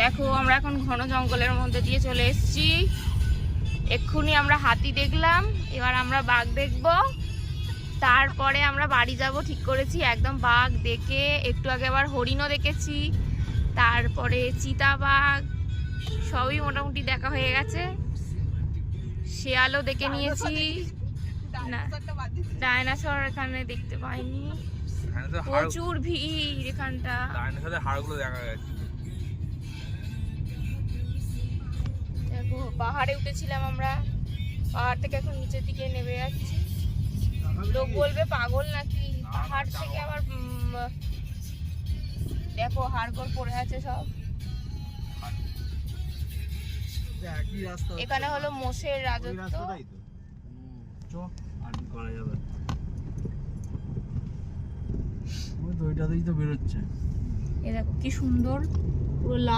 দেখো আমরা এখন ঘন জঙ্গলের মধ্যে দিয়ে চলে এসেছি। এক্ষুনি আমরা হাতি দেখলাম, এবার আমরা বাঘ দেখব, তারপরে আমরা বাড়ি যাব ঠিক করেছি। একদম বাঘ দেখে একটু আগে আবার হরিণও দেখেছি, তারপরে চিতাবাঘ সবই মোটামুটি দেখা হয়ে গেছে। শেয়ালও দেখে নিয়েছি, না ডাইনোসর এখানে দেখতে পাইনি। প্রচুর ভিড় এখানটা। দেখো পাহাড়ে উঠেছিলাম আমরা, পাহাড় থেকে এখন নিচের দিকে নেমে যাচ্ছি। লোক বলবে পাগল নাকি, পাহাড় থেকে আবার দেখো হাড়গোড় পড়ে আছে সব। এখানে হলো মোষের রাজত্ব। ওইটাতেই তো বেরোচ্ছে। এ দেখো কি সুন্দর পুরো লাল।